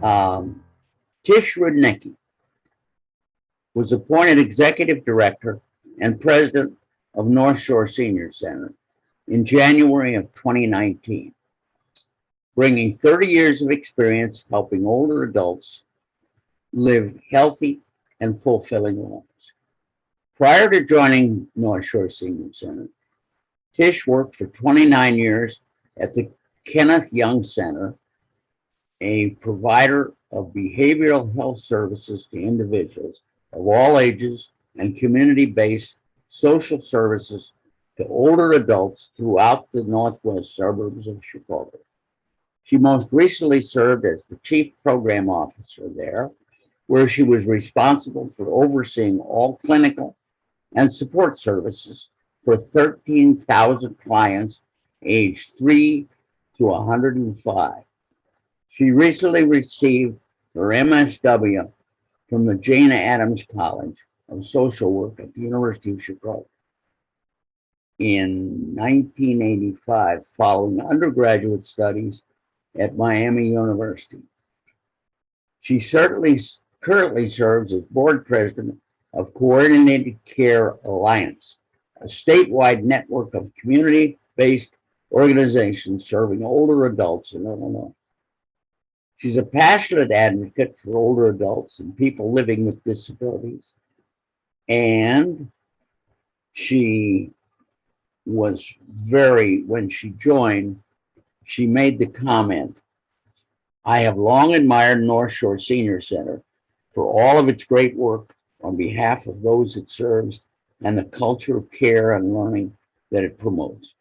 Um, Tish Rudnicki was appointed Executive Director and President of North Shore Senior Center in January of 2019, bringing 30 years of experience helping older adults live healthy and fulfilling lives. Prior to joining North Shore Senior Center, Tish worked for 29 years at the Kenneth Young Center, a provider of behavioral health services to individuals of all ages and community-based social services to older adults throughout the northwest suburbs of Chicago. She most recently served as the Chief Program Officer there, where she was responsible for overseeing all clinical and support services for 13,000 clients aged 3 to 105. She recently received her MSW from the Jane Addams College of Social Work at the University of Chicago in 1985, following undergraduate studies at Miami University. She currently serves as board president of Coordinated Care Alliance, a statewide network of community-based organizations serving older adults in Illinois. She's a passionate advocate for older adults and people living with disabilities. And she was when she joined, she made the comment, "I have long admired North Shore Senior Center for all of its great work on behalf of those it serves and the culture of care and learning that it promotes."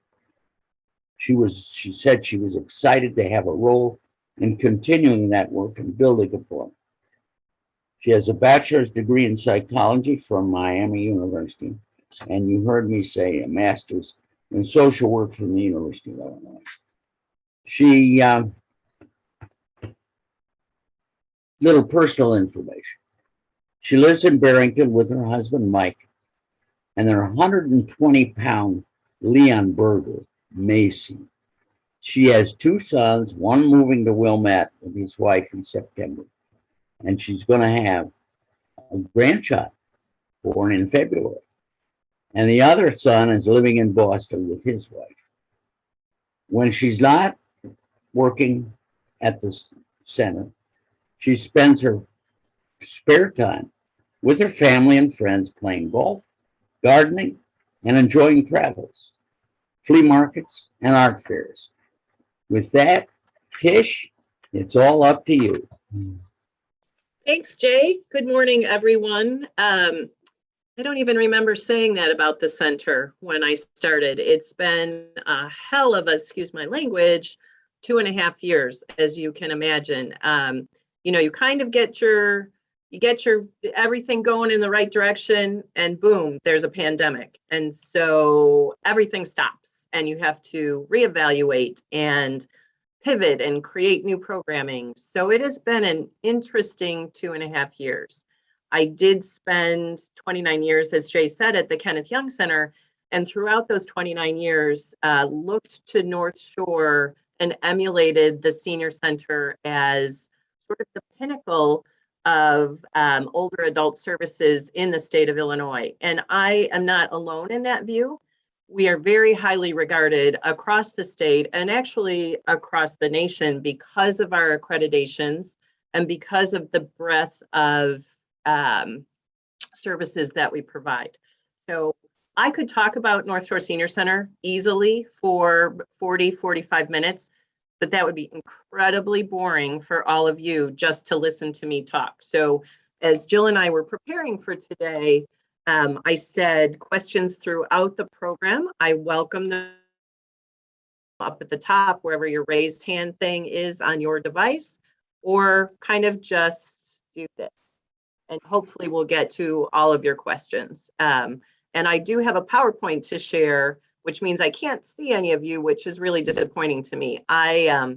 She said she was excited to have a role in continuing that work and building upon it. She has a bachelor's degree in psychology from Miami University, and you heard me say a master's in social work from the University of Illinois. Little personal information. She lives in Barrington with her husband, Mike, and their 120-pound Leon Berger, Macy. She has 2 sons, one moving to Wilmette with his wife in September, and she's going to have a grandchild born in February. And the other son is living in Boston with his wife. When she's not working at the center, she spends her spare time with her family and friends playing golf, gardening, and enjoying travels, flea markets, and art fairs. With that, Tish, it's all up to you. Thanks, Jay. Good morning, everyone. I don't even remember saying that about the center when I started. It's been a hell of a, excuse my language, 2.5 years, as you can imagine. You kind of get your everything going in the right direction, and boom, there's a pandemic. And so everything stops and you have to reevaluate and pivot and create new programming. So it has been an interesting 2.5 years. I did spend 29 years, as Jay said, at the Kenneth Young Center. And throughout those 29 years, looked to North Shore and emulated the senior center as sort of the pinnacle of older adult services in the state of Illinois. And I am not alone in that view. We are very highly regarded across the state and actually across the nation because of our accreditations and because of the breadth of services that we provide. So I could talk about North Shore Senior Center easily for 45 minutes, but that would be incredibly boring for all of you just to listen to me talk. So as Jill and I were preparing for today, I said questions throughout the program. I welcome them up at the top, wherever your raised hand thing is on your device, or kind of just do this. And hopefully we'll get to all of your questions. And I do have a PowerPoint to share, which means I can't see any of you, which is really disappointing to me. I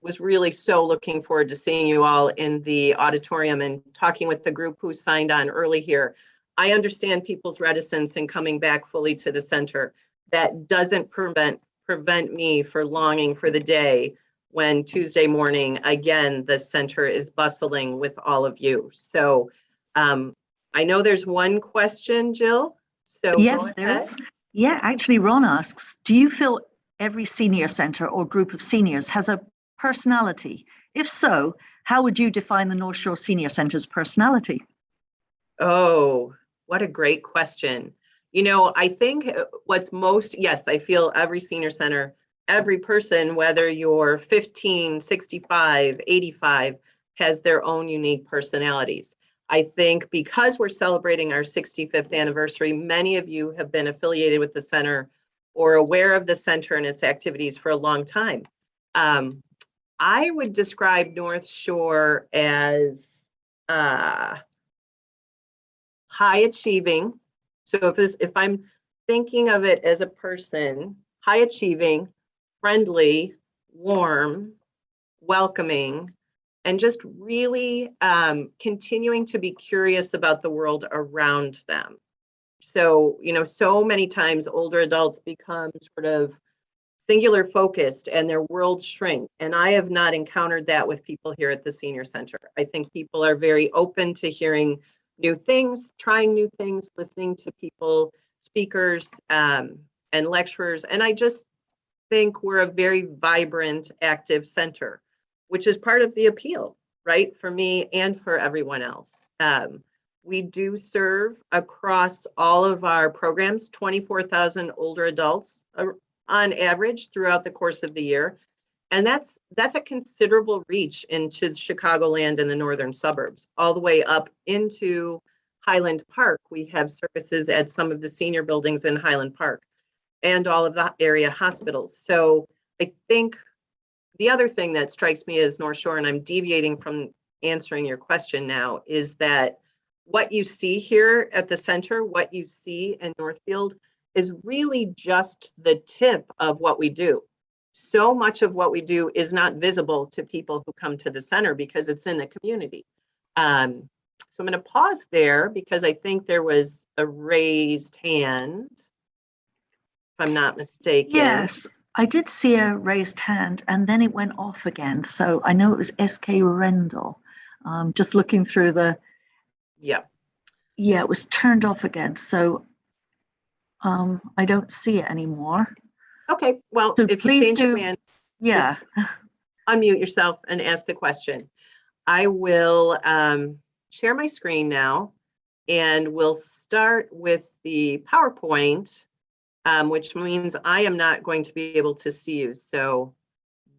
was really so looking forward to seeing you all in the auditorium and talking with the group who signed on early here. I understand people's reticence in coming back fully to the center. That doesn't prevent me from longing for the day when Tuesday morning, again, the center is bustling with all of you. So I know there's one question, Jill. So Yes, go there ahead. is. Yeah, actually, Ron asks, do you feel every senior center or group of seniors has a personality? If so, how would you define the North Shore Senior Center's personality? Oh, what a great question. You know, I think what's most, yes, I feel every senior center, every person, whether you're 15, 65, 85, has their own unique personalities. I think because we're celebrating our 65th anniversary, many of you have been affiliated with the center or aware of the center and its activities for a long time. I would describe North Shore as high achieving. So if I'm thinking of it as a person, high achieving, friendly, warm, welcoming, and just really continuing to be curious about the world around them. So, you know, so many times older adults become sort of singular focused and their world shrink. And I have not encountered that with people here at the senior center. I think people are very open to hearing new things, trying new things, listening to people, speakers, and lecturers. And I just think we're a very vibrant, active center, which is part of the appeal, right? For me and for everyone else. We do serve across all of our programs, 24,000 older adults on average throughout the course of the year. And that's a considerable reach into Chicagoland and the northern suburbs, all the way up into Highland Park. We have services at some of the senior buildings in Highland Park and all of the area hospitals. So I think the other thing that strikes me as North Shore, and I'm deviating from answering your question now, is that what you see here at the center, what you see in Northfield, is really just the tip of what we do. So much of what we do is not visible to people who come to the center because it's in the community. So I'm going to pause there because I think there was a raised hand, if I'm not mistaken. Yes, I did see a raised hand and then it went off again. So I know it was SK Rendell. Just looking through the, Yeah, it was turned off again. So I don't see it anymore. okay, well, So if you please change your do, hand, yeah. just unmute yourself and ask the question. I will share my screen now, and we'll start with the PowerPoint, which means I am not going to be able to see you. So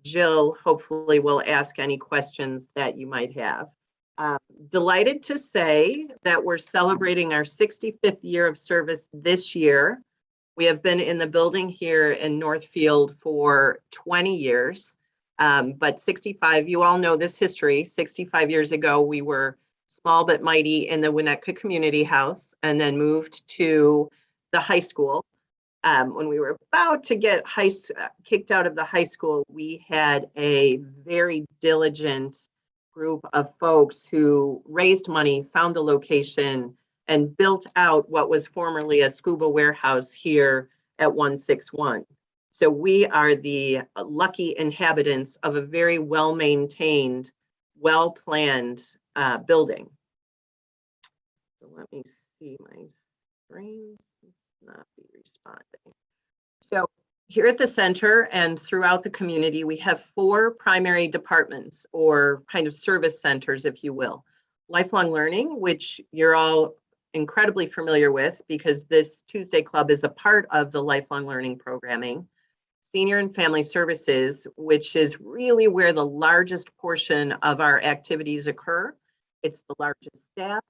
Jill hopefully will ask any questions that you might have. Delighted to say that we're celebrating our 65th year of service this year. We have been in the building here in Northfield for 20 years, but 65, you all know this history. 65 years ago, we were small but mighty in the Winnetka Community House and then moved to the high school. When we were about to get kicked out of the high school, we had a very diligent group of folks who raised money, found a location, and built out what was formerly a scuba warehouse here at 161. So we are the lucky inhabitants of a very well-maintained, well-planned building. So let me see my screen. Not be responding. So here at the center and throughout the community, we have 4 primary departments or kind of service centers, if you will. Lifelong learning, which you're all incredibly familiar with because this Tuesday Club is a part of the lifelong learning programming. Senior and family services, which is really where the largest portion of our activities occur. It's the largest staff.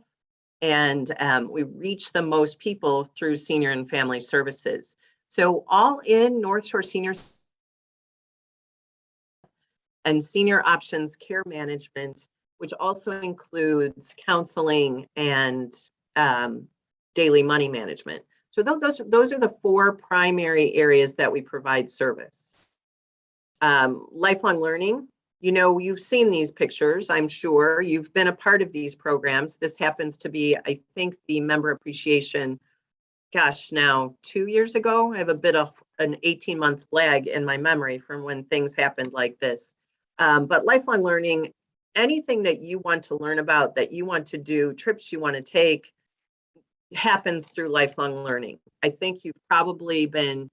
And we reach the most people through senior and family services. So all in North Shore Seniors and Senior Options Care Management, which also includes counseling and daily money management. So those are the 4 primary areas that we provide service. Lifelong learning. You know, you've seen these pictures, I'm sure. You've been a part of these programs. This happens to be, I think, the member appreciation, gosh, now 2 years ago. I have a bit of an 18-month lag in my memory from when things happened like this. But lifelong learning, anything that you want to learn about, that you want to do, trips you want to take, happens through lifelong learning. I think you've probably been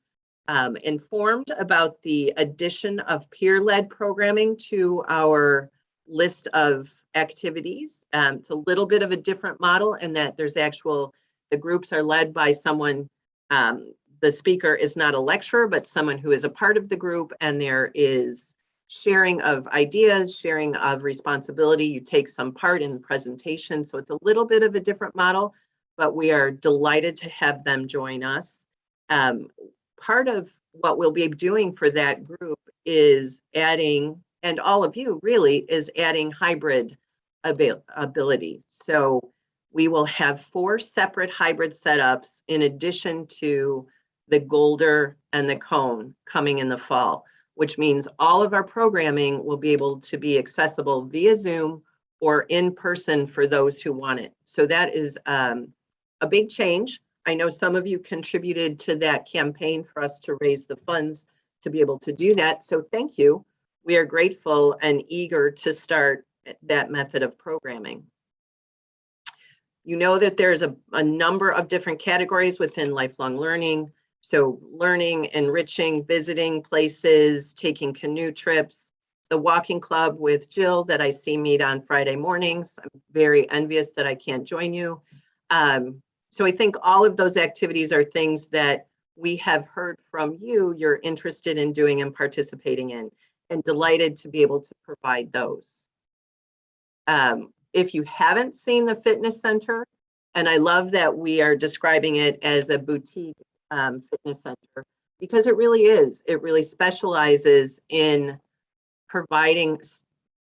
informed about the addition of peer-led programming to our list of activities. It's a little bit of a different model in that there's the groups are led by someone, the speaker is not a lecturer, but someone who is a part of the group, and there is sharing of ideas, sharing of responsibility. You take some part in the presentation, so it's a little bit of a different model, but we are delighted to have them join us. Part of what we'll be doing for that group is adding, and all of you really, is adding hybrid ability. So we will have 4 separate hybrid setups in addition to the Golder and the Cone coming in the fall, which means all of our programming will be able to be accessible via Zoom or in person for those who want it. So that is a big change. I know some of you contributed to that campaign for us to raise the funds to be able to do that. So thank you. We are grateful and eager to start that method of programming. You know that there's a number of different categories within lifelong learning. So learning, enriching, visiting places, taking canoe trips, the walking club with Jill that I see meet on Friday mornings. I'm very envious that I can't join you. So I think all of those activities are things that we have heard from you, you're interested in doing and participating in, and delighted to be able to provide those. If you haven't seen the fitness center, and I love that we are describing it as a boutique fitness center, because it really is. It really specializes in providing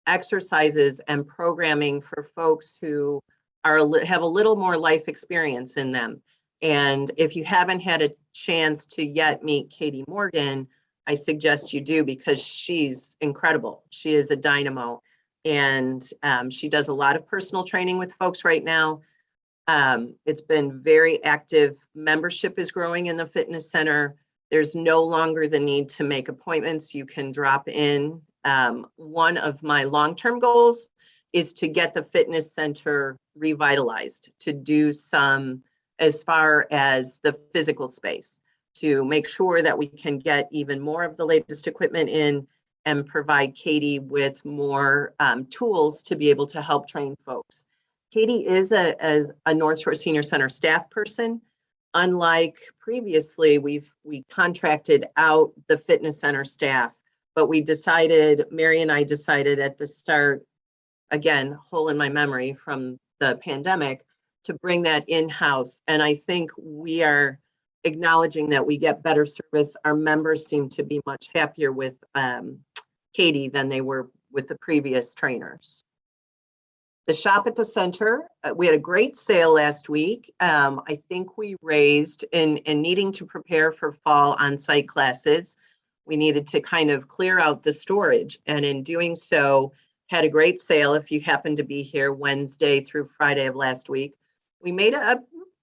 exercises and programming for folks who have a little more life experience in them. And if you haven't had a chance to yet meet Katie Morgan, I suggest you do, because she's incredible. She is a dynamo, and she does a lot of personal training with folks right now. It's been very active. Membership is growing in the fitness center. There's no longer the need to make appointments. You can drop in. One of my long-term goals is to get the fitness center revitalized, to do some as far as the physical space, to make sure that we can get even more of the latest equipment in and provide Katie with more tools to be able to help train folks. Katie is a North Shore Senior Center staff person. Unlike previously, we contracted out the fitness center staff, but Mary and I decided at the start, again, hole in my memory from the pandemic, to bring that in-house. And I think we are acknowledging that we get better service. Our members seem to be much happier with Katie than they were with the previous trainers. The shop at the center, we had a great sale last week. I think we raised, in needing to prepare for fall on-site classes, we needed to kind of clear out the storage. And in doing so, had a great sale. If you happen to be here Wednesday through Friday of last week, we made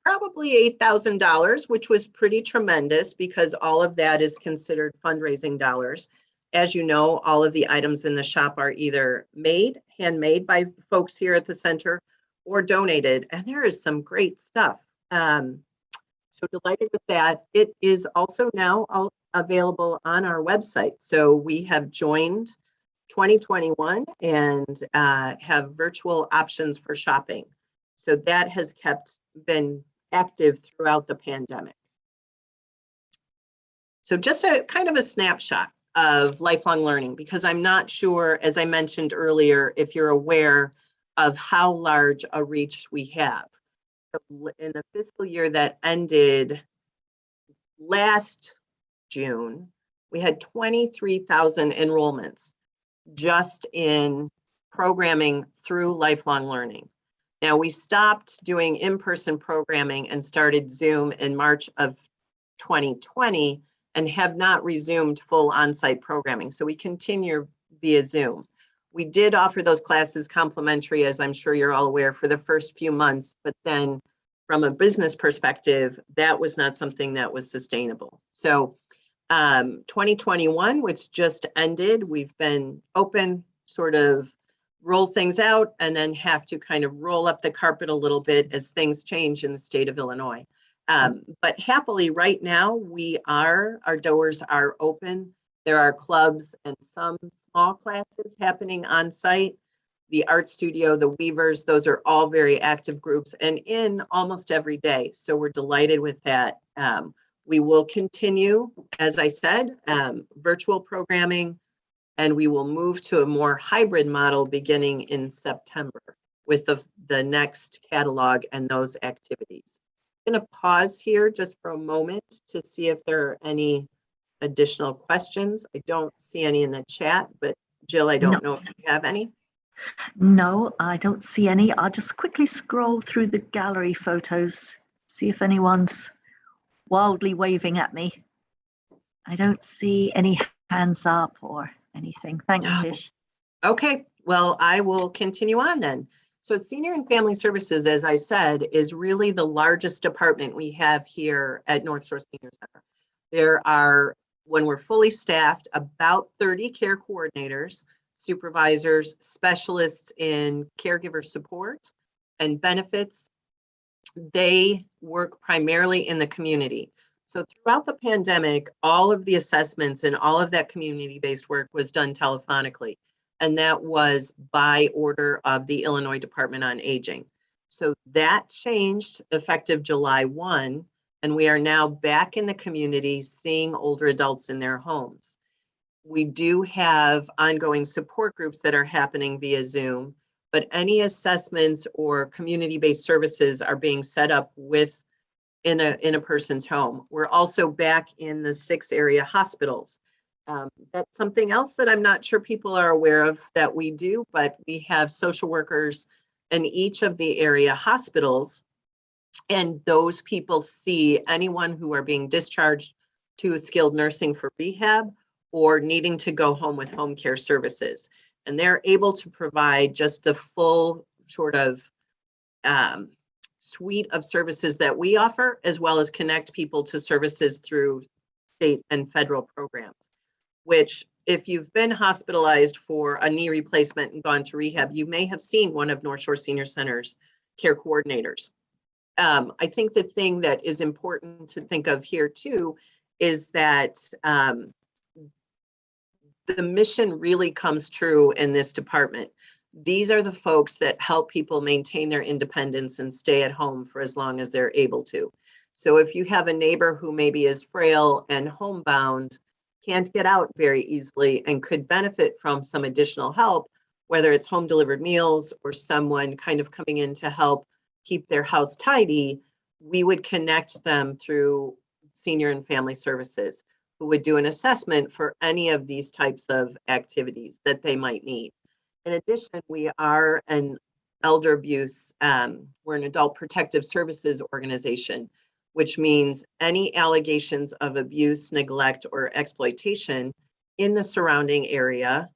probably $8,000, which was pretty tremendous, because all of that is considered fundraising dollars. As you know, all of the items in the shop are either handmade by folks here at the center, or donated, and there is some great stuff. So delighted with that. It is also now available on our website. So we have joined 2021 and have virtual options for shopping. So that has been active throughout the pandemic. So just a kind of a snapshot of lifelong learning, because I'm not sure, as I mentioned earlier, if you're aware of how large a reach we have. In the fiscal year that ended last June, we had 23,000 enrollments just in programming through lifelong learning. Now, we stopped doing in-person programming and started Zoom in March of 2020 and have not resumed full on-site programming. So we continue via Zoom. We did offer those classes complimentary, as I'm sure you're all aware, for the first few months, but then from a business perspective, that was not something that was sustainable. So 2021, which just ended, we've been open, sort of roll things out, and then have to kind of roll up the carpet a little bit as things change in the state of Illinois. But happily, right now, our doors are open. There are clubs and some small classes happening on site. The art studio, the Weavers, those are all very active groups and in almost every day. So we're delighted with that. We will continue, as I said, virtual programming, and we will move to a more hybrid model beginning in September with the next catalog and those activities. I'm going to pause here just for a moment to see if there are any additional questions. I don't see any in the chat, but Jill, I don't know if you have any. No, I don't see any. I'll just quickly scroll through the gallery photos, see if anyone's wildly waving at me. I don't see any hands up or anything. Thanks, Tish. Okay, well, I will continue on then. So Senior and Family Services, as I said, is really the largest department we have here at North Shore Senior Center. There are, when we're fully staffed, about 30 care coordinators, supervisors, specialists in caregiver support and benefits. They work primarily in the community. So throughout the pandemic, all of the assessments and all of that community-based work was done telephonically. And that was by order of the Illinois Department on Aging. So that changed effective July 1, and we are now back in the community seeing older adults in their homes. We do have ongoing support groups that are happening via Zoom, but any assessments or community-based services are being set up in a person's home. We're also back in the 6 area hospitals. That's something else that I'm not sure people are aware of that we do, but we have social workers in each of the area hospitals, and those people see anyone who are being discharged to a skilled nursing for rehab or needing to go home with home care services. And they're able to provide just the full sort of suite of services that we offer, as well as connect people to services through state and federal programs, which if you've been hospitalized for a knee replacement and gone to rehab, you may have seen one of North Shore Senior Center's care coordinators. I think the thing that is important to think of here too is that the mission really comes true in this department. These are the folks that help people maintain their independence and stay at home for as long as they're able to. So if you have a neighbor who maybe is frail and homebound, can't get out very easily and could benefit from some additional help, whether it's home delivered meals or someone kind of coming in to help keep their house tidy, we would connect them through Senior and Family Services, who would do an assessment for any of these types of activities that they might need. In addition, we are an elder abuse, we're an adult protective services organization, which means any allegations of abuse, neglect, or exploitation in the surrounding area,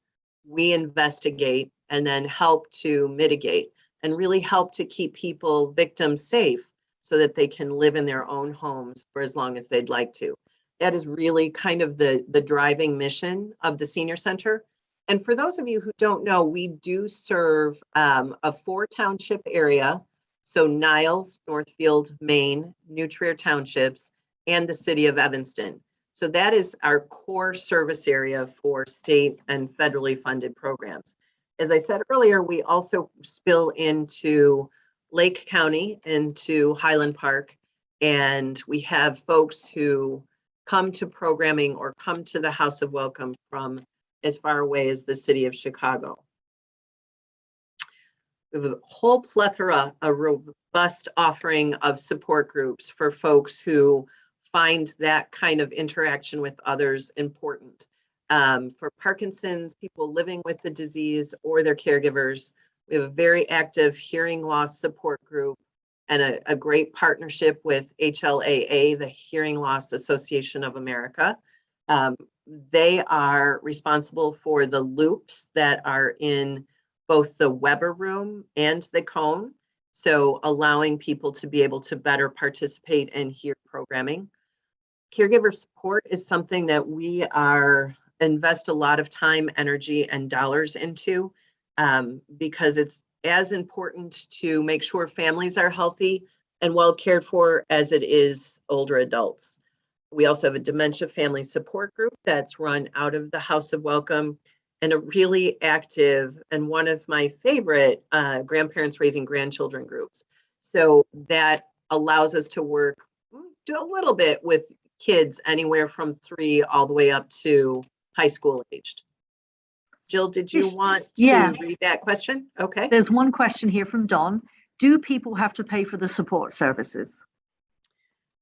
we investigate and then help to mitigate and really help to keep people, victims, safe so that they can live in their own homes for as long as they'd like to. That is really kind of the driving mission of the Senior Center. And for those of you who don't know, we do serve a 4-township area. So Niles, Northfield, Maine, New Trier Townships, and the city of Evanston. So that is our core service area for state and federally funded programs. As I said earlier, we also spill into Lake County, into Highland Park, and we have folks who come to programming or come to the House of Welcome from as far away as the city of Chicago. We have a whole plethora, a robust offering of support groups for folks who find that kind of interaction with others important. For Parkinson's, people living with the disease or their caregivers, we have a very active hearing loss support group and a great partnership with HLAA, the Hearing Loss Association of America. They are responsible for the loops that are in both the Weber room and the cone, so allowing people to be able to better participate and hear programming. caregiver support is something that we invest a lot of time, energy, and dollars into, because it's as important to make sure families are healthy and well cared for as it is older adults. We also have a dementia family support group that's run out of the House of Welcome, and a really active and one of my favorite grandparents raising grandchildren groups. So that allows us to work, do a little bit with kids anywhere from 3 all the way up to high school aged. Jill, did you want to read that question? Okay. There's one question here from Don. Do people have to pay for the support services?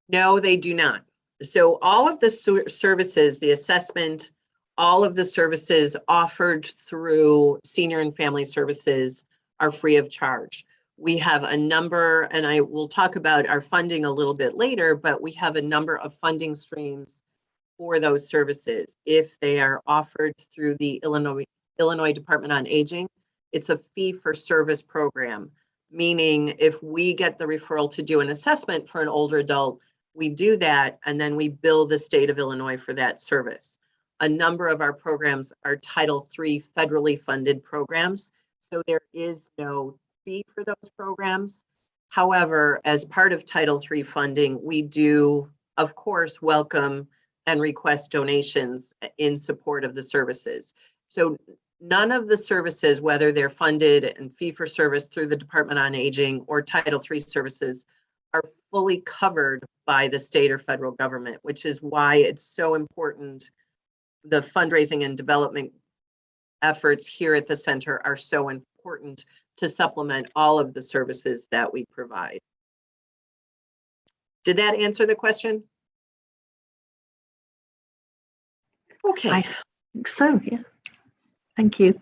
No, they do not. So all of the services, the assessment, all of the services offered through Senior and Family Services are free of charge. We have a number, and I will talk about our funding a little bit later, but we have a number of funding streams for those services. If they are offered through the Illinois Department on Aging, it's a fee-for-service program, meaning if we get the referral to do an assessment for an older adult, we do that, and then we bill the state of Illinois for that service. A number of our programs are Title III federally funded programs, so there is no fee for those programs. However, as part of Title III funding, we do, of course, welcome and request donations in support of the services. So none of the services, whether they're funded and fee-for-service through the Department on Aging or Title III services, are fully covered by the state or federal government, which is why it's so important. The fundraising and development efforts here at the center are so important to supplement all of the services that we provide. Did that answer the question? Okay. I think so, yeah. Thank you.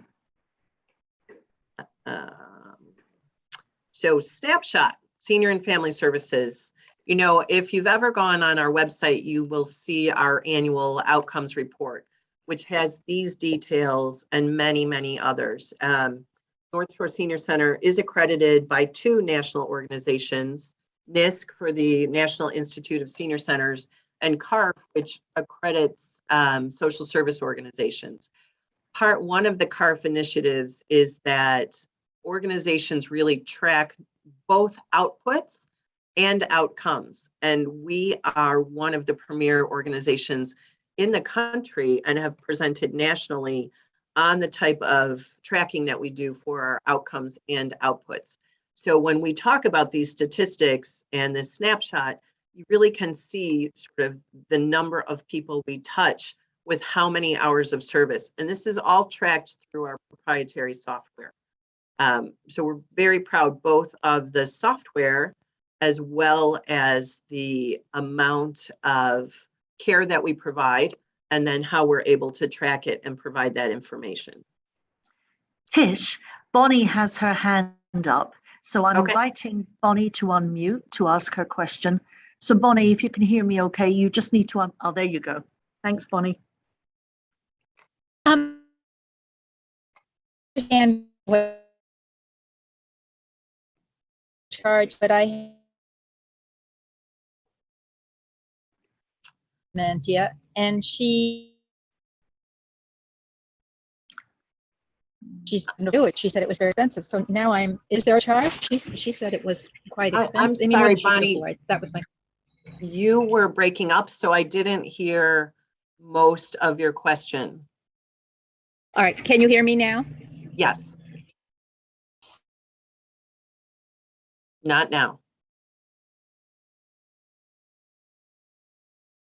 So snapshot, Senior and Family Services. You know, if you've ever gone on our website, you will see our annual outcomes report, which has these details and many, many others. North Shore Senior Center is accredited by 2 national organizations, NISC for the National Institute of Senior Centers, and CARF, which accredits social service organizations. Part 1 of the CARF initiatives is that organizations really track both outputs and outcomes. And we are one of the premier organizations in the country and have presented nationally on the type of tracking that we do for our outcomes and outputs. So when we talk about these statistics and this snapshot, you really can see sort of the number of people we touch with how many hours of service. And this is all tracked through our proprietary software. So we're very proud both of the software as well as the amount of care that we provide, and then how we're able to track it and provide that information. Tish, Bonnie has her hand up, so I'm Okay. inviting Bonnie to unmute to ask her question. So Bonnie, if you can hear me okay, you just need to, oh, there you go. Thanks, Bonnie. Understand what charge, but I meant yeah, and she's going to do it. She said it was very expensive. So now is there a charge? She said it was quite expensive. I'm I mean, sorry, what did she Bonnie. afford? That was my. You were breaking up, so I didn't hear most of your question. All right, can you hear me now? Yes. Not now.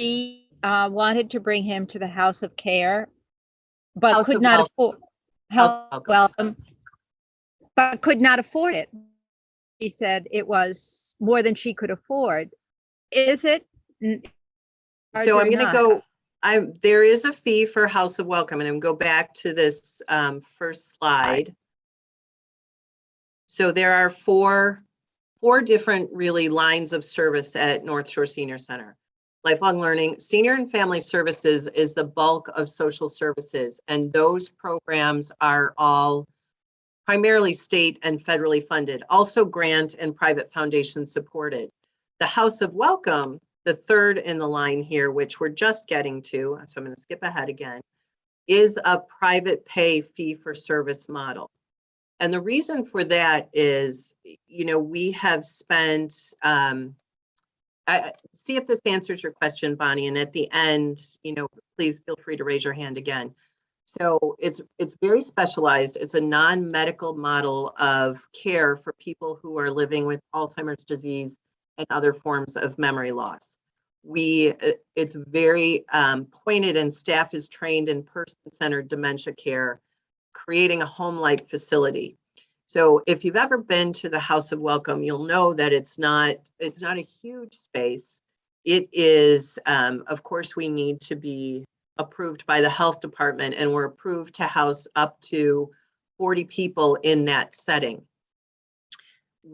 She wanted to bring him to the House of Care, but House could of not Welcome. afford House House of of Welcome, but could not afford it. She said it was more than she could afford. Is it? So I'm or going to not? go, there is a fee for House of Welcome, and I'm going to go back to this first slide. So there are four different really lines of service at North Shore Senior Center. Lifelong Learning, Senior and Family Services is the bulk of social services, and those programs are all primarily state and federally funded, also grant and private foundation supported. The House of Welcome The third in the line here, which we're just getting to, so I'm going to skip ahead again, is a private pay fee for service model. And the reason for that is, we have spent, see if this answers your question, Bonnie, and at the end, please feel free to raise your hand again. So it's very specialized. It's a non-medical model of care for people who are living with Alzheimer's disease and other forms of memory loss. It's very pointed, and staff is trained in person-centered dementia care, creating a home-like facility. So if you've ever been to the House of Welcome, you'll know that it's not a huge space. It is, of course, we need to be approved by the health department, and we're approved to house up to 40 people in that setting.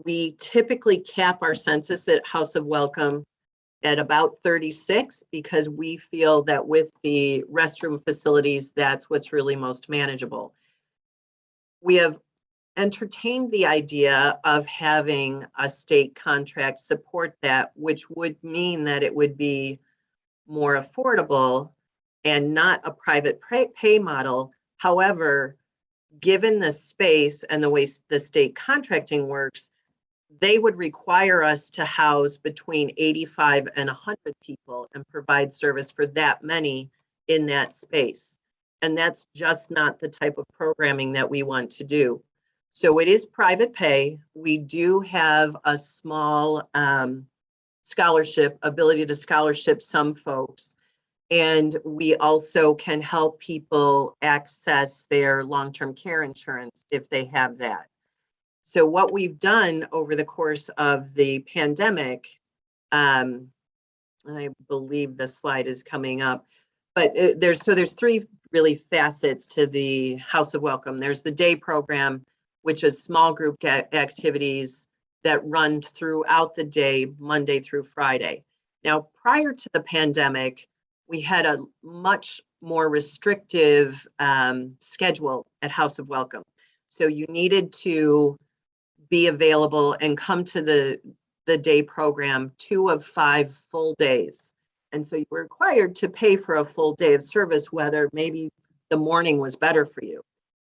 We typically cap our census at House of Welcome at about 36 because we feel that with the restroom facilities, that's what's really most manageable. We have entertained the idea of having a state contract support that, which would mean that it would be more affordable and not a private pay model. However, given the space and the way the state contracting works, they would require us to house between 85 and 100 people and provide service for that many in that space. And that's just not the type of programming that we want to do. So it is private pay. We do have a small scholarship, ability to scholarship some folks. And we also can help people access their long-term care insurance if they have that. So what we've done over the course of the pandemic, and I believe the slide is coming up, but there's three really facets to the House of Welcome. There's the day program, which is small group activities that run throughout the day, Monday through Friday. Now, prior to the pandemic, we had a much more restrictive schedule at House of Welcome. So you needed to be available and come to the day program 2 of 5 full days. And so you were required to pay for a full day of service, whether maybe the morning was better for you.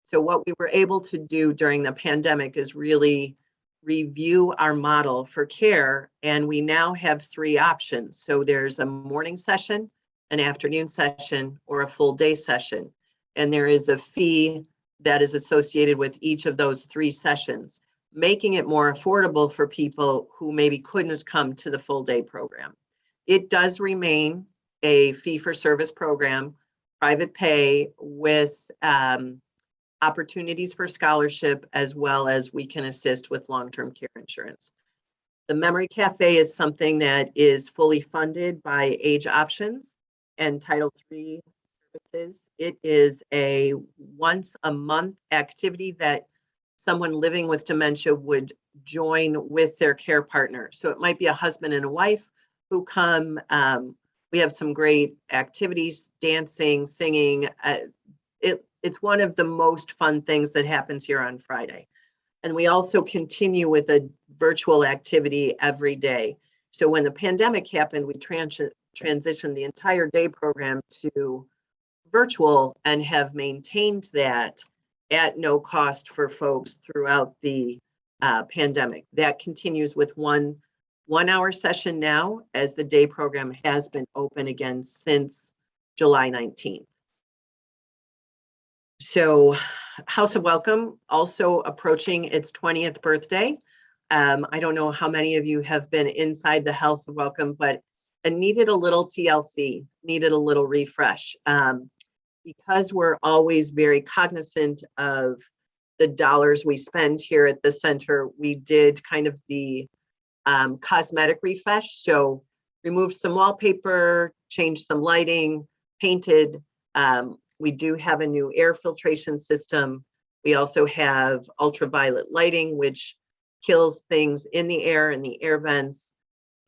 So what we were able to do during the pandemic is really review our model for care. And we now have 3 options. So there's a morning session, an afternoon session, or a full day session. And there is a fee that is associated with each of those 3 sessions, making it more affordable for people who maybe couldn't come to the full day program. It does remain a fee for service program, private pay with opportunities for scholarship, as well as we can assist with long-term care insurance. The Memory Cafe is something that is fully funded by Age Options and Title III services. It is a once a month activity that someone living with dementia would join with their care partner. So it might be a husband and a wife who come. We have some great activities, dancing, singing. It's one of the most fun things that happens here on Friday. And we also continue with a virtual activity every day. So when the pandemic happened, we transitioned the entire day program to virtual and have maintained that at no cost for folks throughout the pandemic. That continues with one 1-hour session now, as the day program has been open again since July 19th. So House of Welcome also approaching its 20th birthday. I don't know how many of you have been inside the House of Welcome, but it needed a little TLC, needed a little refresh. Because we're always very cognizant of the dollars we spend here at the center, we did kind of the cosmetic refresh. So removed some wallpaper, changed some lighting, painted. We do have a new air filtration system. We also have ultraviolet lighting, which kills things in the air and the air vents,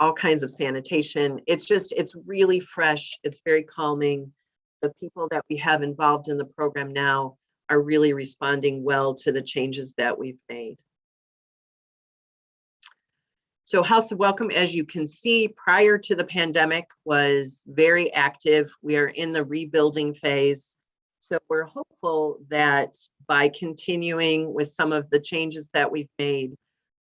all kinds of sanitation. It's really fresh. It's very calming. The people that we have involved in the program now are really responding well to the changes that we've made. So House of Welcome, as you can see, prior to the pandemic was very active. We are in the rebuilding phase. So we're hopeful that by continuing with some of the changes that we've made,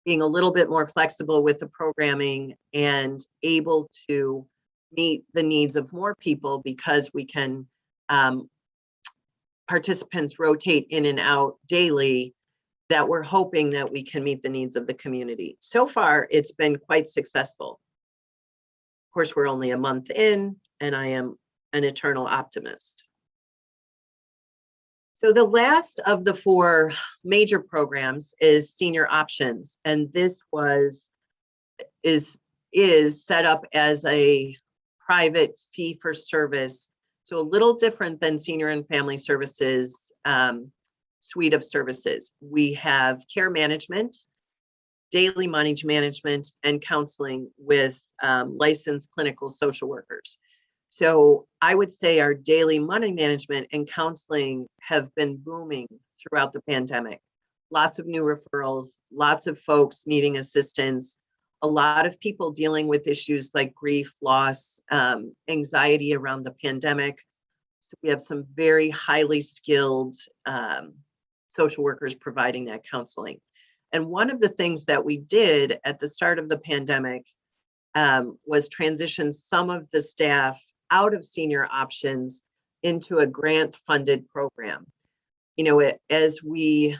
being a little bit more flexible with the programming and able to meet the needs of more people, because we can, participants rotate in and out daily, that we're hoping that we can meet the needs of the community. So far, it's been quite successful. Of course, we're only a month in, and I am an eternal optimist. So the last of the 4 major programs is Senior Options, and this is set up as a private fee-for-service, so a little different than Senior and Family Services suite of services. We have care management, daily money management, and counseling with licensed clinical social workers. So I would say our daily money management and counseling have been booming throughout the pandemic. Lots of new referrals, lots of folks needing assistance, a lot of people dealing with issues like grief, loss, anxiety around the pandemic. So we have some very highly skilled social workers providing that counseling. And one of the things that we did at the start of the pandemic was transition some of the staff out of Senior Options into a grant-funded program. You know, as we,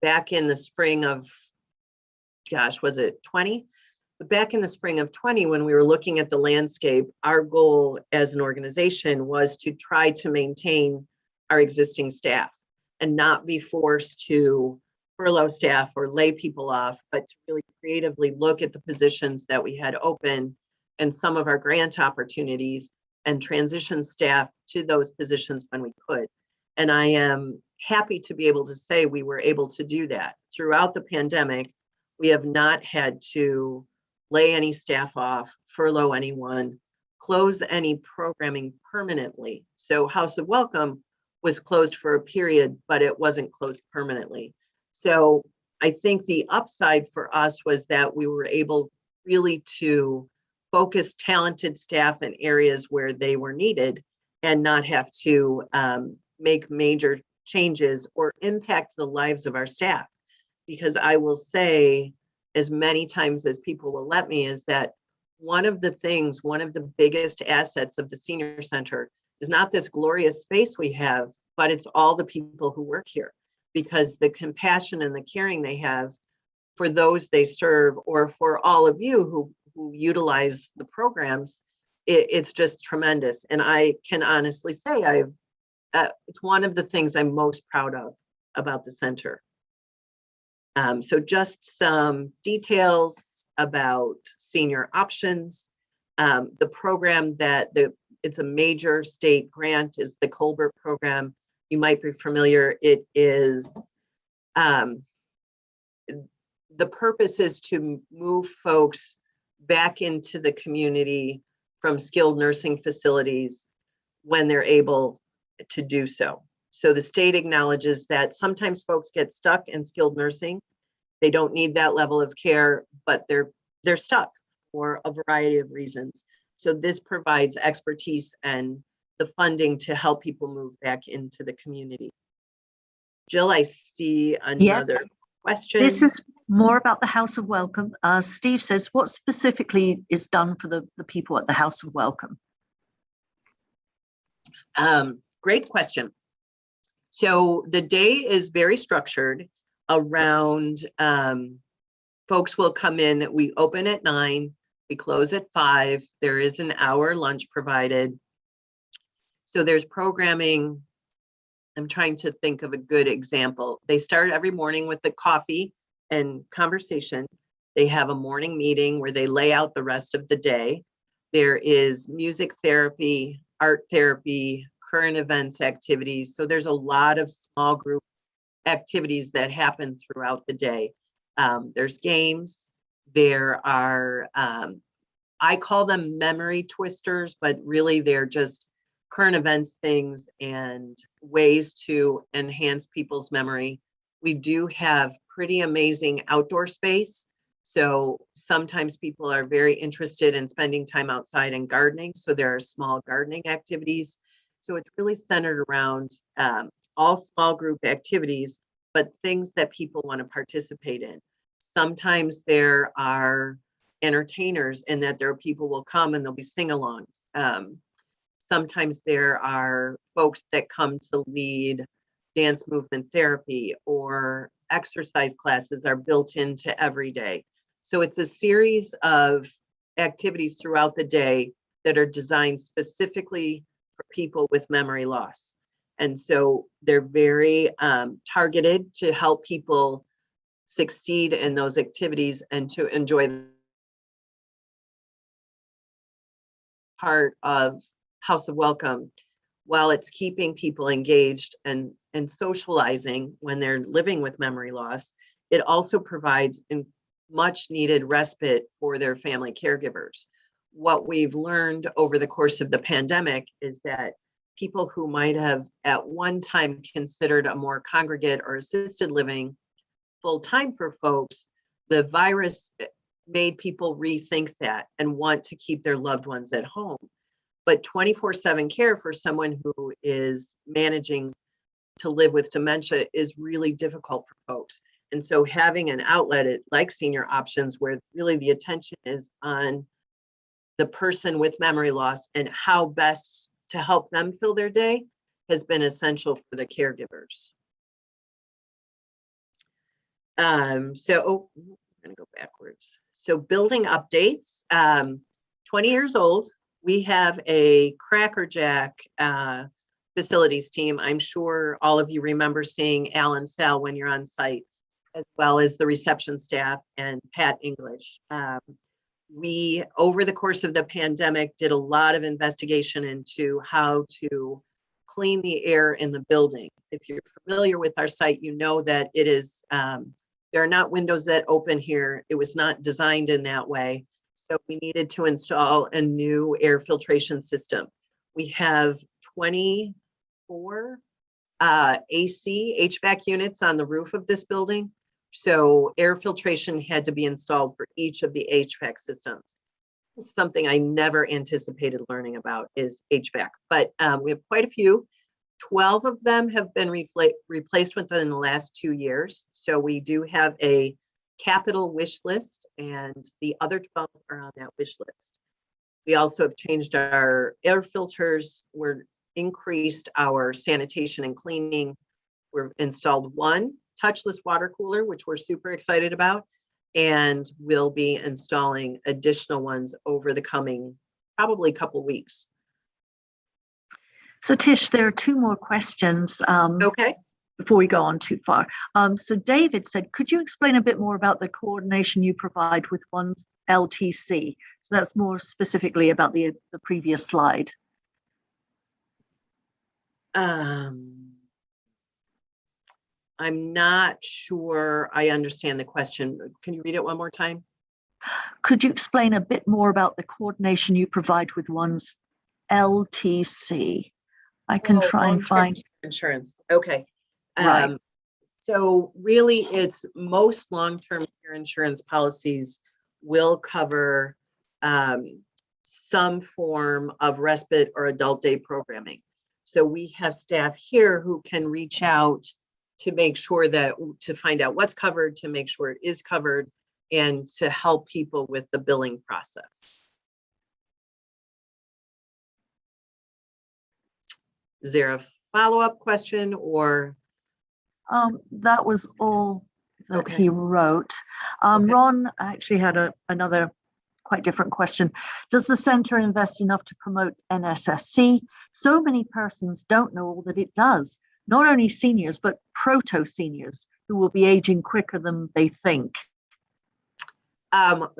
back in the spring of, gosh, was it 20? Back in the spring of 20, when we were looking at the landscape, our goal as an organization was to try to maintain our existing staff and not be forced to furlough staff or lay people off, but to really creatively look at the positions that we had open and some of our grant opportunities and transition staff to those positions when we could. And I am happy to be able to say we were able to do that. Throughout the pandemic, we have not had to lay any staff off, furlough anyone, close any programming permanently. So House of Welcome was closed for a period, but it wasn't closed permanently. So I think the upside for us was that we were able really to focus talented staff in areas where they were needed and not have to make major changes or impact the lives of our staff. Because I will say, as many times as people will let me, is that one of the biggest assets of the senior center is not this glorious space we have, but it's all the people who work here, because the compassion and the caring they have for those they serve, or for all of you who utilize the programs, it's just tremendous. And I can honestly say it's one of the things I'm most proud of about the center. So just some details about Senior Options. The program it's a major state grant is the Colbert program. You might be familiar. It is, the purpose is to move folks back into the community from skilled nursing facilities when they're able to do so. So the state acknowledges that sometimes folks get stuck in skilled nursing. They don't need that level of care, but they're stuck for a variety of reasons. So this provides expertise and the funding to help people move back into the community. Jill, I see another question. This is more about the House of Welcome. Steve says, what specifically is done for the people at the House of Welcome? Great question. So the day is very structured around, folks will come in, we open at 9, we close at 5, there is an hour lunch provided. So there's programming. I'm trying to think of a good example. They start every morning with the coffee and conversation. They have a morning meeting where they lay out the rest of the day. There is music therapy, art therapy, current events activities. So there's a lot of small group activities that happen throughout the day. There's games. There are, I call them memory twisters, but really they're just current events things and ways to enhance people's memory. We do have pretty amazing outdoor space. So sometimes people are very interested in spending time outside and gardening. So there are small gardening activities. So it's really centered around all small group activities, but things that people want to participate in. Sometimes there are entertainers in that there are people will come and there'll be sing-alongs. Sometimes there are folks that come to lead dance movement therapy, or exercise classes are built into every day. So it's a series of activities throughout the day that are designed specifically for people with memory loss. And so they're very targeted to help people succeed in those activities and to enjoy part of House of Welcome, while it's keeping people engaged and socializing when they're living with memory loss. It also provides much needed respite for their family caregivers. What we've learned over the course of the pandemic is that people who might have at one time considered a more congregate or assisted living full time for folks, the virus made people rethink that and want to keep their loved ones at home. But 24/7 care for someone who is managing to live with dementia is really difficult for folks. And so having an outlet like Senior Options, where really the attention is on the person with memory loss and how best to help them fill their day, has been essential for the caregivers. I'm gonna go backwards. So building updates, 20 years old. We have a Cracker Jack facilities team. I'm sure all of you remember seeing Alan Sal when you're on site, as well as the reception staff and Pat English. We, over the course of the pandemic, did a lot of investigation into how to clean the air in the building. If you're familiar with our site, you know that it is, there are not windows that open here. It was not designed in that way. So we needed to install a new air filtration system. We have 24 AC HVAC units on the roof of this building. So air filtration had to be installed for each of the HVAC systems. Something I never anticipated learning about is HVAC, but we have quite a few. 12 of them have been replaced within the last 2 years. So we do have a capital wish list, and the other 12 are on that wish list. We also have changed our air filters. We're increased our sanitation and cleaning. We've installed one touchless water cooler, which we're super excited about, and we'll be installing additional ones over the coming probably couple weeks. So Tish, there are two more questions. Okay. Before we go on too far. So David said, could you explain a bit more about the coordination you provide with one's LTC? So that's more specifically about the previous slide. I'm not sure I understand the question. Can you read it one more time? Could you explain a bit more about the coordination you provide with one's LTC? I can try and find insurance. Okay. Right. So really it's most long-term care insurance policies will cover some form of respite or adult day programming. So we have staff here who can reach out to make sure that, to find out what's covered, to make sure it is covered, and to help people with the billing process. Is there a follow-up question or? That was all that Okay. he wrote. Okay. Ron actually had another quite different question. Does the center invest enough to promote NSSC? So many persons don't know all that it does. Not only seniors, but proto-seniors who will be aging quicker than they think.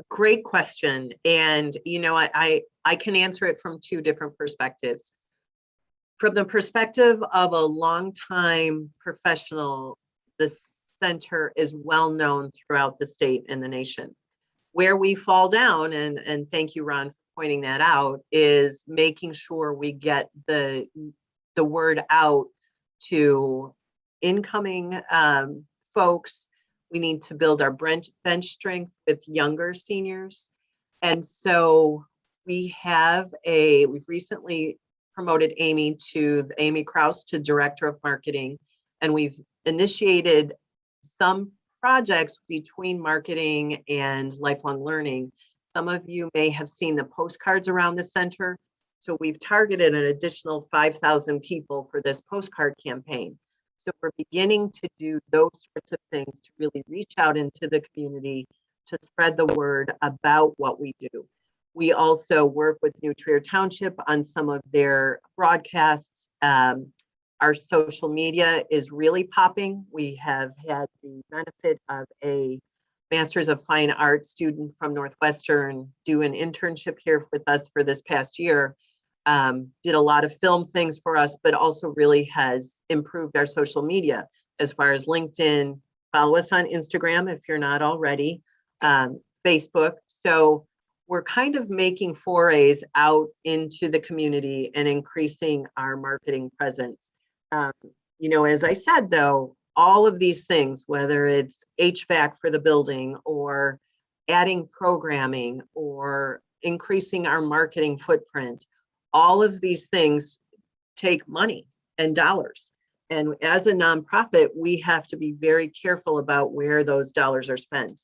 Great question. And, you know, I can answer it from two different perspectives. From the perspective of a longtime professional, the center is well known throughout the state and the nation. Where we fall down, and thank you, Ron, for pointing that out, is making sure we get the word out to incoming folks. We need to build our bench strength with younger seniors. And so we've recently promoted Amy Kraus to Director of Marketing, and we've initiated some projects between marketing and lifelong learning. Some of you may have seen the postcards around the center. So we've targeted an additional 5,000 people for this postcard campaign. So we're beginning to do those sorts of things to really reach out into the community to spread the word about what we do. We also work with New Trier Township on some of their broadcasts. Our social media is really popping. We have had the benefit of a Master's of Fine Arts student from Northwestern do an internship here with us for this past year. Did a lot of film things for us, but also really has improved our social media as far as LinkedIn. Follow us on Instagram if you're not already, Facebook. So we're kind of making forays out into the community and increasing our marketing presence. As I said, though, all of these things, whether it's HVAC for the building or adding programming or increasing our marketing footprint, all of these things take money and dollars. And as a nonprofit, we have to be very careful about where those dollars are spent.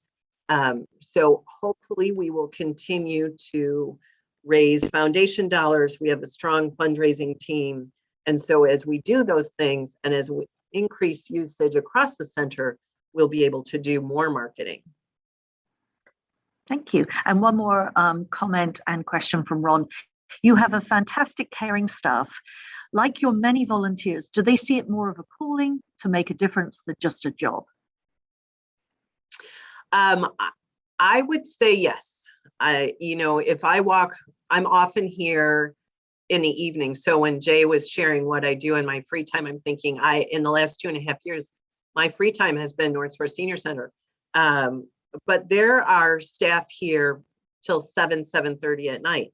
So hopefully we will continue to raise foundation dollars. We have a strong fundraising team. And so as we do those things and as we increase usage across the center, we'll be able to do more marketing. Thank you. And one more comment and question from Ron. You have a fantastic caring staff. Like your many volunteers, do they see it more of a calling to make a difference than just a job? I would say yes. If I walk, I'm often here in the evening. So when Jay was sharing what I do in my free time, I'm thinking in the last 2.5 years, my free time has been North Shore Senior Center. But there are staff here till 7:30 at night,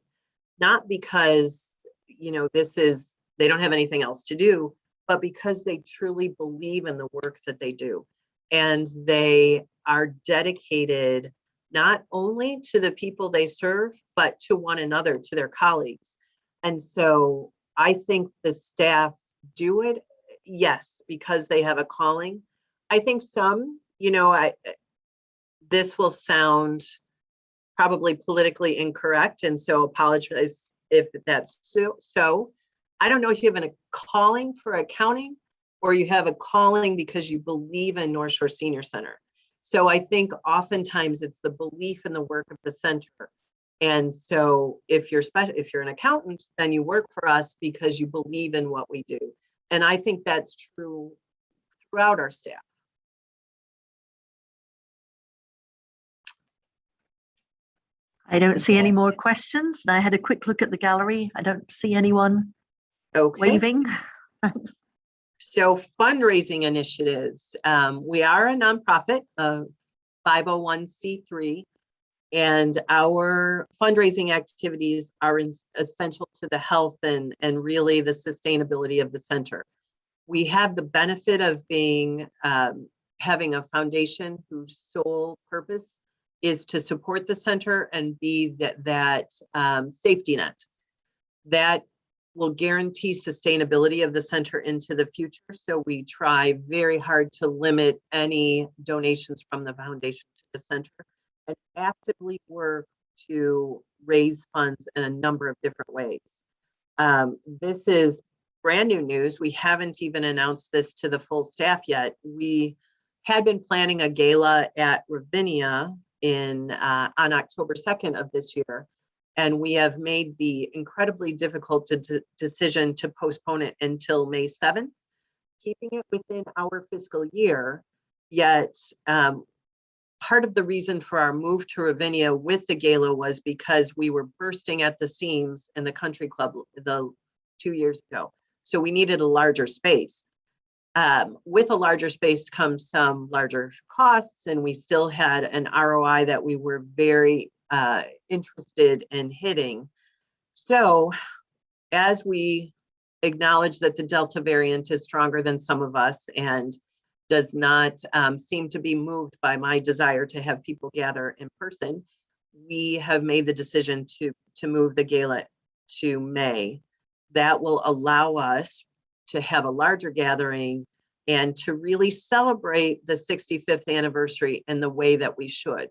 not because, they don't have anything else to do, but because they truly believe in the work that they do. And they are dedicated not only to the people they serve, but to one another, to their colleagues. And so I think the staff do it, yes, because they have a calling. I think some, this will sound probably politically incorrect, and so apologize if that's so. I don't know if you have a calling for accounting or you have a calling because you believe in North Shore Senior Center. So I think oftentimes it's the belief in the work of the center. And so if you're an accountant, then you work for us because you believe in what we do. And I think that's true throughout our staff. I don't see any more questions. I had a quick look at the gallery. I don't see anyone waving. Thanks. So fundraising initiatives. We are a nonprofit, a 501c3, and our fundraising activities are essential to the health and really the sustainability of the center. We have the benefit of having a foundation whose sole purpose is to support the center and be that safety net that will guarantee sustainability of the center into the future. So we try very hard to limit any donations from the foundation to the center and actively work to raise funds in a number of different ways. This is brand new news. We haven't even announced this to the full staff yet. We had been planning a gala at Ravinia on October 2nd of this year. And we have made the incredibly difficult decision to postpone it until May 7th, keeping it within our fiscal year. Yet part of the reason for our move to Ravinia with the gala was because we were bursting at the seams in the country club 2 years ago. So we needed a larger space. With a larger space comes some larger costs, and we still had an ROI that we were very interested in hitting. So as we acknowledge that the Delta variant is stronger than some of us, and does not seem to be moved by my desire to have people gather in person, we have made the decision to move the gala to May. That will allow us to have a larger gathering and to really celebrate the 65th anniversary in the way that we should.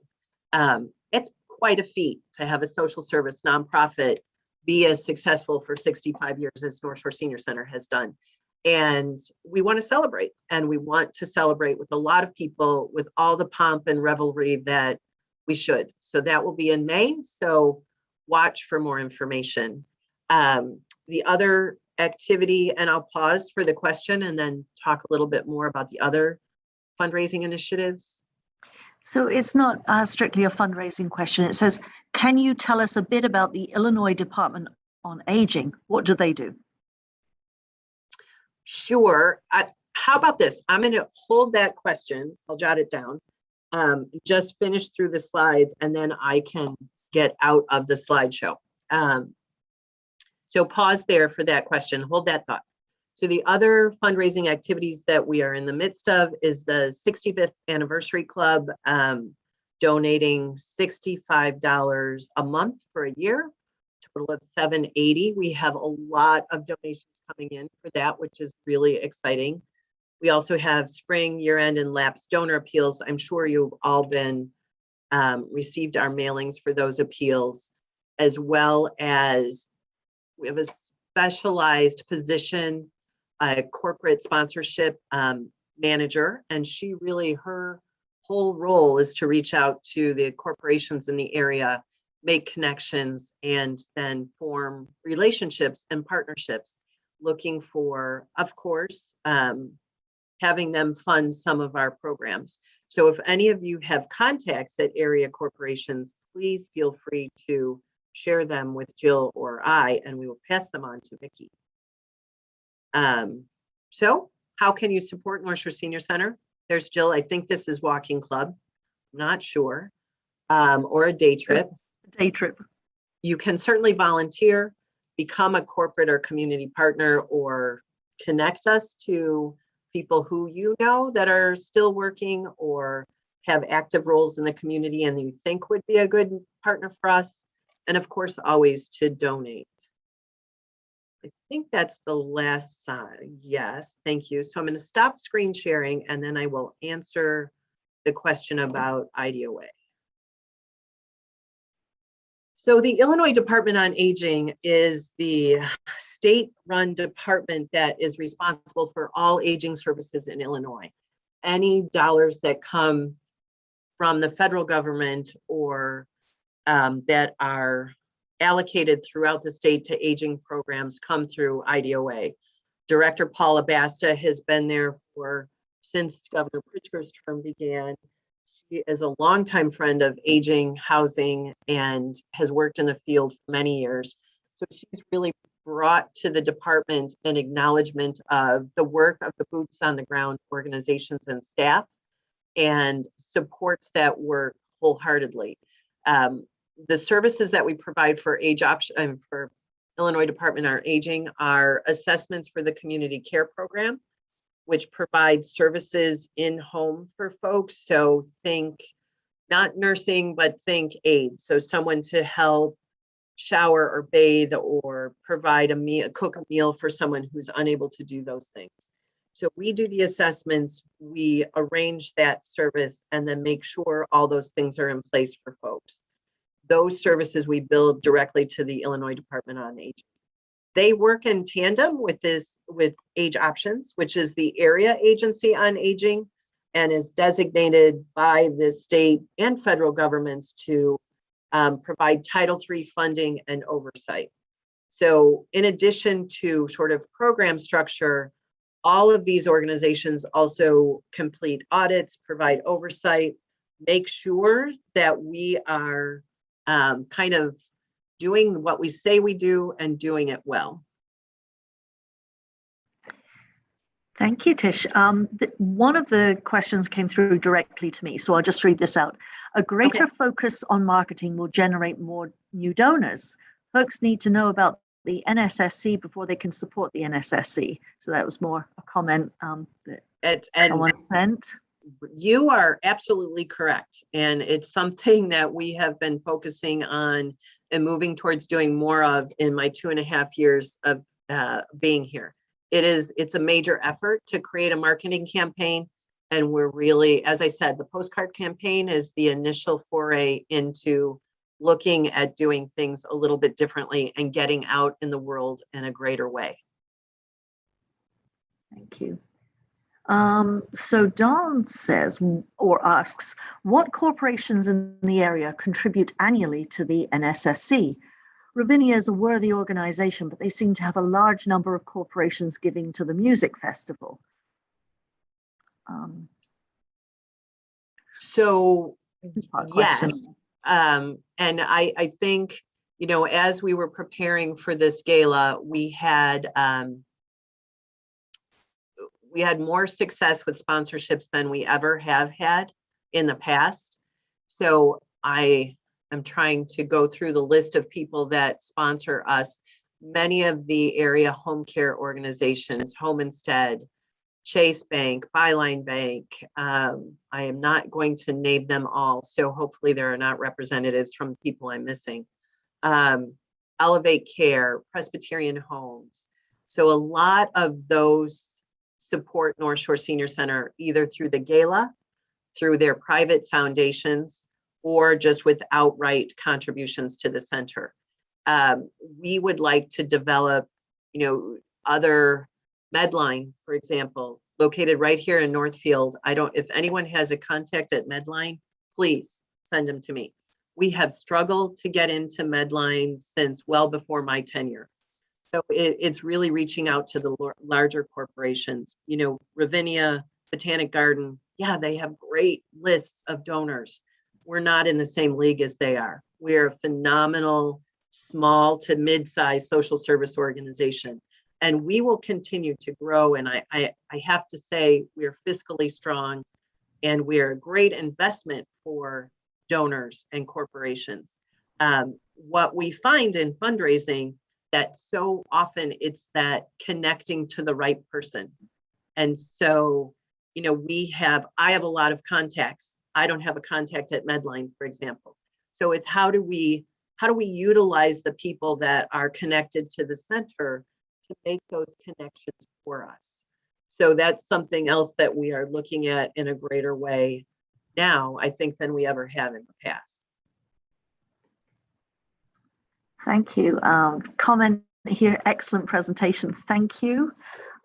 It's quite a feat to have a social service nonprofit be as successful for 65 years as North Shore Senior Center has done. And we want to celebrate, and we want to celebrate with a lot of people with all the pomp and revelry that we should. So that will be in May. So watch for more information. The other activity, and I'll pause for the question and then talk a little bit more about the other fundraising initiatives. So it's not strictly a fundraising question. It says, can you tell us a bit about the Illinois Department on Aging? What do they do? Sure. How about this? I'm going to hold that question. I'll jot it down. Just finish through the slides, and then I can get out of the slideshow. So pause there for that question. Hold that thought. So the other fundraising activities that we are in the midst of is the 65th Anniversary Club, donating $65 a month for a year, total of $780. We have a lot of donations coming in for that, which is really exciting. We also have spring, year-end, and lapsed donor appeals. I'm sure you've all been received our mailings for those appeals, as well as we have a specialized position, a corporate sponsorship manager, and she really, her whole role is to reach out to the corporations in the area, make connections, and then form relationships and partnerships, looking for, of course, having them fund some of our programs. So if any of you have contacts at area corporations, please feel free to share them with Jill or I, and we will pass them on to Vicki. So how can you support North Shore Senior Center? There's Jill. I think this is walking club. I'm not sure. Or a day trip. Day trip. You can certainly volunteer, become a corporate or community partner, or connect us to people who you know that are still working or have active roles in the community and you think would be a good partner for us. And of course, always to donate. I think that's the last slide. Yes, thank you. So I'm going to stop screen sharing and then I will answer the question about IDOA. So the Illinois Department on Aging is the state-run department that is responsible for all aging services in Illinois. Any dollars that come from the federal government or that are allocated throughout the state to aging programs come through IDOA. Director Paula Basta has been there since Governor Pritzker's term began. She is a longtime friend of aging, housing, and has worked in the field for many years. So she's really brought to the department an acknowledgement of the work of the boots on the ground organizations and staff, and supports that work wholeheartedly. The services that we provide for for Illinois Department on Aging are assessments for the community care program, which provides services in home for folks. So think not nursing, but think aid. So someone to help shower or bathe or provide a meal, cook a meal for someone who's unable to do those things. So we do the assessments, we arrange that service, and then make sure all those things are in place for folks. Those services we bill directly to the Illinois Department on Aging. They work in tandem with Age Options, which is the area agency on aging and is designated by the state and federal governments to provide Title III funding and oversight. So in addition to sort of program structure, all of these organizations also complete audits, provide oversight, make sure that we are kind of doing what we say we do and doing it well. Thank you, Tish. One of the questions came through directly to me, so I'll just read this out. A greater focus on marketing will generate more new donors. Folks need to know about the NSSC before they can support the NSSC. So that was more a comment that And Someone sent. you are absolutely correct. And it's something that we have been focusing on and moving towards doing more of in my 2.5 years of being here. It's a major effort to create a marketing campaign. And we're really, as I said, the postcard campaign is the initial foray into looking at doing things a little bit differently and getting out in the world in a greater way. Thank you. So Don says or asks, what corporations in the area contribute annually to the NSSC? Ravinia is a worthy organization, but they seem to have a large number of corporations giving to the music festival. So yes, question. and I think, you know, as we were preparing for this gala, we had more success with sponsorships than we ever have had in the past. So I am trying to go through the list of people that sponsor us. Many of the area home care organizations, Home Instead, Chase Bank, Byline Bank. I am not going to name them all, so hopefully there are not representatives from people I'm missing. Elevate Care, Presbyterian Homes. So a lot of those support North Shore Senior Center either through the gala, through their private foundations, or just with outright contributions to the center. We would like to develop, you know, other Medline, for example, located right here in Northfield. If anyone has a contact at Medline, please send them to me. We have struggled to get into Medline since well before my tenure. So it's really reaching out to the larger corporations. You know, Ravinia, Botanic Garden, yeah, they have great lists of donors. We're not in the same league as they are. We're a phenomenal small to mid-sized social service organization. And we will continue to grow. And I have to say, we're fiscally strong and we're a great investment for donors and corporations. What we find in fundraising, that so often it's that connecting to the right person. And so, you know, I have a lot of contacts. I don't have a contact at Medline, for example. So it's how do we utilize the people that are connected to the center to make those connections for us. So that's something else that we are looking at in a greater way now, I think, than we ever have in the past. Thank you. Comment here, excellent presentation. Thank you.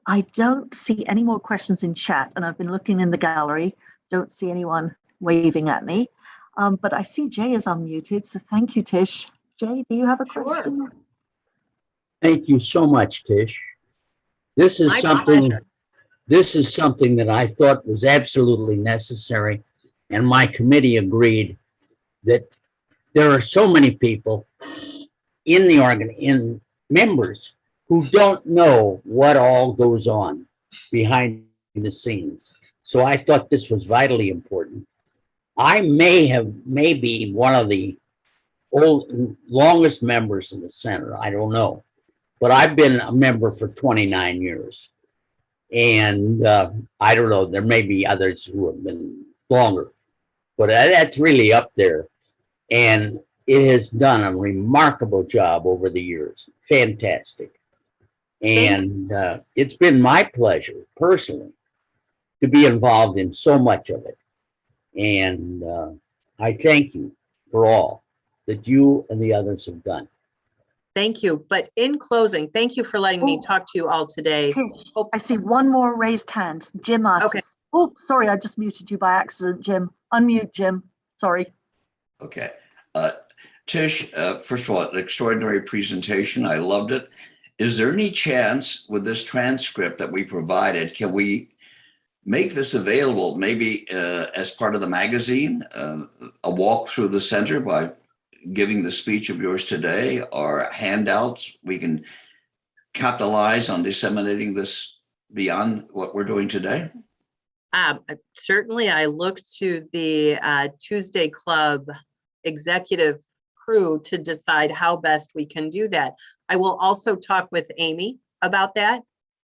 I don't see any more questions in chat, and I've been looking in the gallery. Don't see anyone waving at me, but I see Jay is unmuted, so thank you, Tish. Jay, do you have a question? Sure. Thank you so much, Tish. This is something that I thought was absolutely necessary, and my committee agreed that there are so many people in members who don't know what all goes on behind the scenes. So I thought this was vitally important. I may be one of the longest members of the center. I don't know, but I've been a member for 29 years. And I don't know, there may be others who have been longer, but that's really up there. And it has done a remarkable job over the years. Fantastic. And it's been my pleasure personally to be involved in so much of it. And I thank you for all that you and the others have done. Thank you. But in closing, thank you for letting me talk to you all today. Tish, I see one more raised hand. Jim Artis. Okay. Oh, sorry, I just muted you by accident, Jim. Unmute, Jim. Sorry. Okay. Tish, first of all, an extraordinary presentation. I loved it. Is there any chance with this transcript that we provided, can we make this available maybe as part of the magazine, a walk through the center by giving the speech of yours today, or handouts? We can capitalize on disseminating this beyond what we're doing today. Certainly, I look to the Tuesday Club executive crew to decide how best we can do that. I will also talk with Amy about that.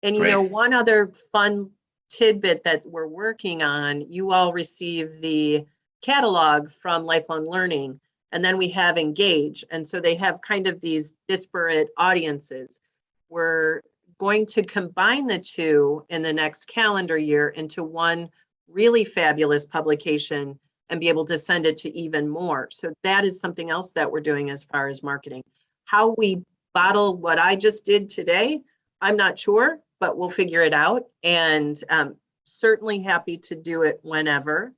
And, you know, one other fun tidbit that we're working on, you all receive the catalog from Lifelong Learning, and then we have Engage. And so they have kind of these disparate audiences. We're going to combine the two in the next calendar year into one really fabulous publication and be able to send it to even more. So that is something else that we're doing as far as marketing. How we bottle what I just did today, I'm not sure, but we'll figure it out. And certainly happy to do it whenever.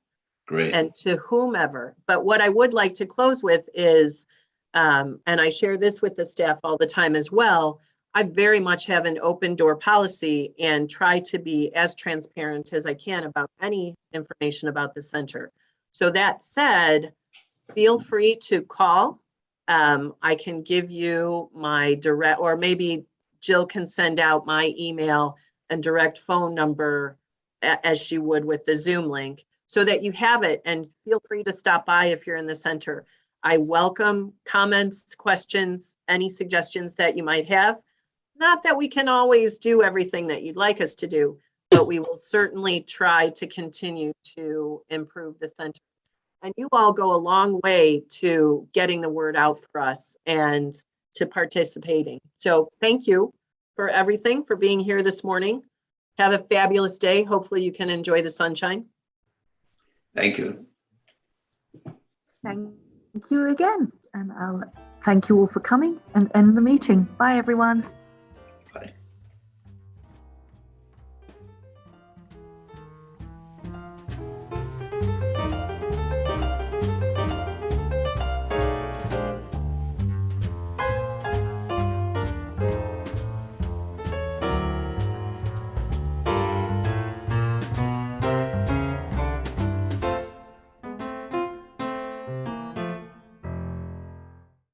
Great. And to whomever. But what I would like to close with is, and I share this with the staff all the time as well, I very much have an open door policy and try to be as transparent as I can about any information about the center. So that said, feel free to call. I can give you my direct, or maybe Jill can send out my email and direct phone number as she would with the Zoom link, so that you have it, and feel free to stop by if you're in the center. I welcome comments, questions, any suggestions that you might have. Not that we can always do everything that you'd like us to do, but we will certainly try to continue to improve the center. And you all go a long way to getting the word out for us and to participating. So thank you for everything, for being here this morning. Have a fabulous day. Hopefully you can enjoy the sunshine. Thank you. Thank you again. And I'll thank you all for coming and end the meeting. Bye, everyone.